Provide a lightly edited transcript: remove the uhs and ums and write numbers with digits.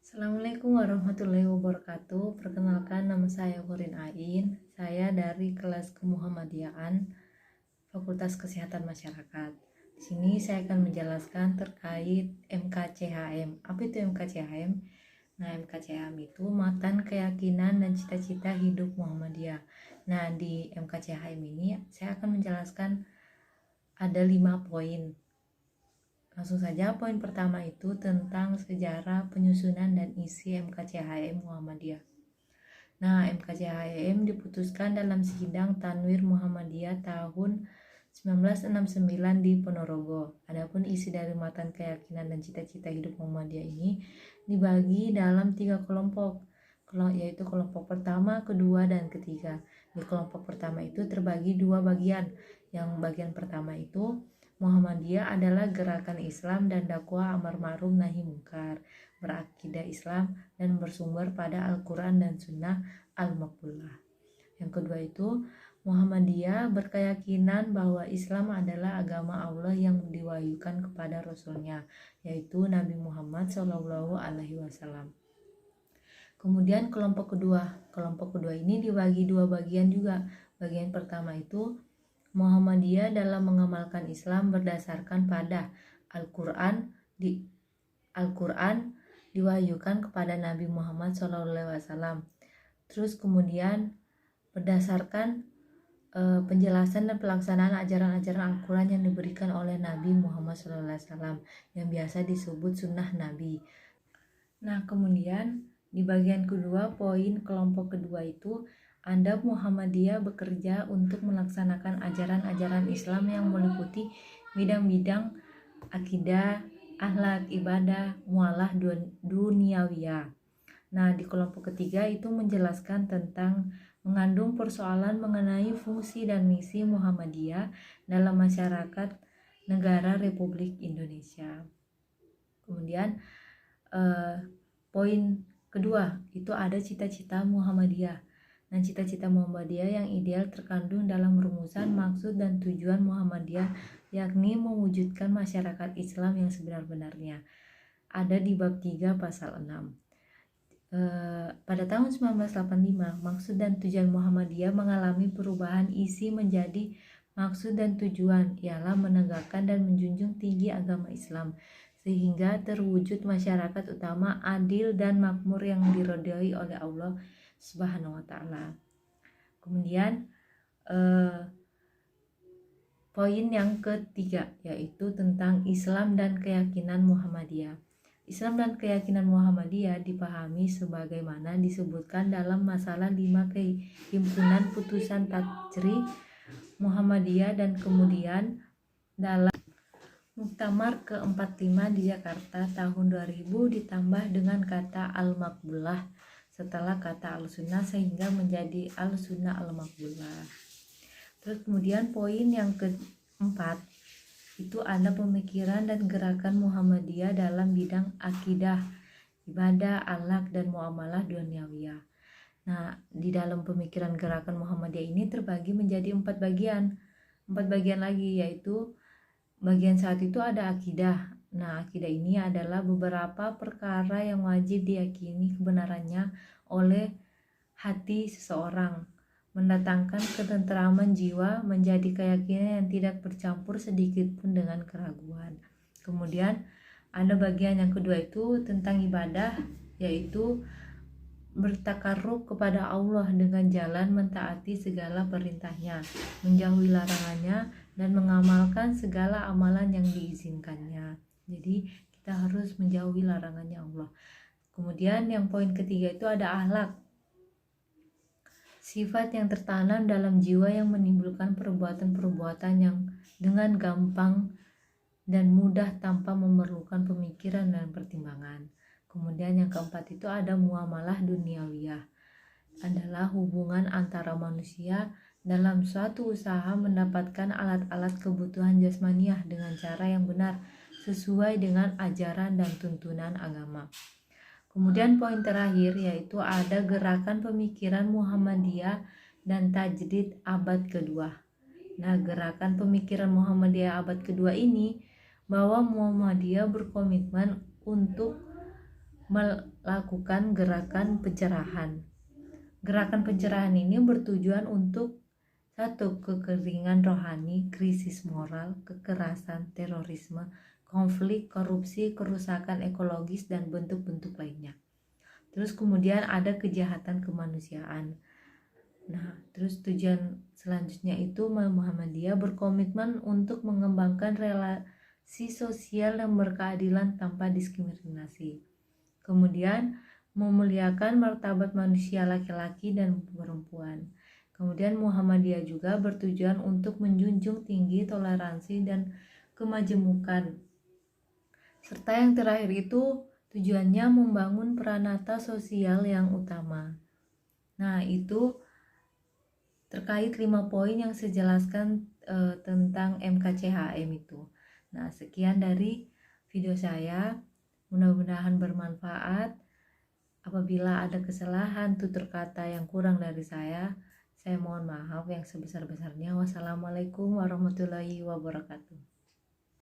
Assalamualaikum warahmatullahi wabarakatuh. Perkenalkan, nama saya Hurin Ain. Saya dari kelas Kemuhammadiyaan Fakultas Kesehatan Masyarakat. Di sini saya akan menjelaskan terkait MKCHM. Apa itu MKCHM? Nah, MKCHM itu Matan Keyakinan dan Cita-Cita Hidup Muhammadiyah. Nah, di MKCHM ini saya akan menjelaskan ada 5 poin. Langsung saja, poin pertama itu tentang sejarah penyusunan dan isi MKCHM Muhammadiyah. Nah, MKCHM diputuskan dalam Sidang Tanwir Muhammadiyah tahun 1969 di Ponorogo. Adapun isi dari Matan Keyakinan dan Cita-Cita Hidup Muhammadiyah ini dibagi dalam 3 kelompok, yaitu kelompok pertama, kedua, dan ketiga. Di kelompok pertama itu terbagi 2 bagian. Yang bagian pertama itu Muhammadiyah adalah gerakan Islam dan dakwah amar ma'ruf nahi munkar, berakidah Islam dan bersumber pada Al-Quran dan Sunnah Al-Maqbulah. Yang kedua itu Muhammadiyah berkeyakinan bahwa Islam adalah agama Allah yang diwahyukan kepada Rasulnya, yaitu Nabi Muhammad SAW. Kemudian kelompok kedua ini dibagi 2 bagian juga. Bagian pertama itu Muhammadiyah dalam mengamalkan Islam berdasarkan pada Al-Quran diwahyukan kepada Nabi Muhammad SAW. Terus kemudian berdasarkan penjelasan dan pelaksanaan ajaran-ajaran Al-Quran yang diberikan oleh Nabi Muhammad SAW yang biasa disebut sunnah Nabi. Nah, kemudian di bagian kedua, poin kelompok kedua itu Anda Muhammadiyah bekerja untuk melaksanakan ajaran-ajaran Islam yang meliputi bidang-bidang akidah, akhlak, ibadah, mualah duniawiyah. Nah, di kelompok ketiga itu menjelaskan tentang mengandung persoalan mengenai fungsi dan misi Muhammadiyah dalam masyarakat negara Republik Indonesia. Kemudian poin kedua itu ada cita-cita Muhammadiyah. Nah, cita-cita Muhammadiyah yang ideal terkandung dalam rumusan maksud dan tujuan Muhammadiyah, yakni mewujudkan masyarakat Islam yang sebenar-benarnya. Ada di bab 3 pasal 6. Pada tahun 1985, maksud dan tujuan Muhammadiyah mengalami perubahan isi menjadi maksud dan tujuan ialah menegakkan dan menjunjung tinggi agama Islam sehingga terwujud masyarakat utama adil dan makmur yang diridhoi oleh Allah Subhanahu wa taala. Kemudian poin yang ketiga yaitu tentang Islam dan keyakinan Muhammadiyah. Islam dan keyakinan Muhammadiyah dipahami sebagaimana disebutkan dalam masalah 5 himpunan putusan tajri Muhammadiyah dan kemudian dalam Muktamar ke-45 di Jakarta tahun 2000 ditambah dengan kata Al-Maqbulah setelah kata Al-Sunnah sehingga menjadi Al-Sunnah Al-Maqbulah. Terus kemudian poin yang keempat itu ada pemikiran dan gerakan Muhammadiyah dalam bidang akidah, ibadah, akhlak, dan muamalah duniawiyah. Nah, di dalam pemikiran gerakan Muhammadiyah ini terbagi menjadi 4 bagian. 4 bagian lagi, yaitu bagian saat itu ada akidah. Nah, akidah ini adalah beberapa perkara yang wajib diyakini kebenarannya oleh hati seseorang, mendatangkan ketenteraman jiwa, menjadi keyakinan yang tidak bercampur sedikit pun dengan keraguan. Kemudian ada bagian yang kedua itu tentang ibadah, yaitu bertakarrub kepada Allah dengan jalan mentaati segala perintahnya, menjauhi larangannya, dan mengamalkan segala amalan yang diizinkannya. Jadi kita harus menjauhi larangannya Allah. Kemudian yang poin ketiga itu ada akhlak, sifat yang tertanam dalam jiwa yang menimbulkan perbuatan-perbuatan yang dengan gampang dan mudah tanpa memerlukan pemikiran dan pertimbangan. Kemudian yang keempat itu ada muamalah duniawiyah, adalah hubungan antara manusia dalam suatu usaha mendapatkan alat-alat kebutuhan jasmaniah dengan cara yang benar sesuai dengan ajaran dan tuntunan agama. Kemudian poin terakhir yaitu ada gerakan pemikiran Muhammadiyah dan tajdid abad kedua. Nah, gerakan pemikiran Muhammadiyah abad kedua ini bahwa Muhammadiyah berkomitmen untuk melakukan gerakan pencerahan. Gerakan pencerahan ini bertujuan untuk satu, kekeringan rohani, krisis moral, kekerasan, terorisme, konflik, korupsi, kerusakan ekologis, dan bentuk-bentuk lainnya. Terus kemudian ada kejahatan kemanusiaan. Nah, terus tujuan selanjutnya itu Muhammadiyah berkomitmen untuk mengembangkan relasi sosial yang berkeadilan tanpa diskriminasi. Kemudian memuliakan martabat manusia laki-laki dan perempuan. Kemudian Muhammadiyah juga bertujuan untuk menjunjung tinggi toleransi dan kemajemukan. Serta yang terakhir itu tujuannya membangun peranata sosial yang utama. Nah, itu terkait 5 poin yang saya jelaskan tentang MKCHM itu. Nah, sekian dari video saya. Mudah-mudahan bermanfaat. Apabila ada kesalahan, tutur kata yang kurang dari saya mohon maaf yang sebesar-besarnya. Wassalamualaikum warahmatullahi wabarakatuh.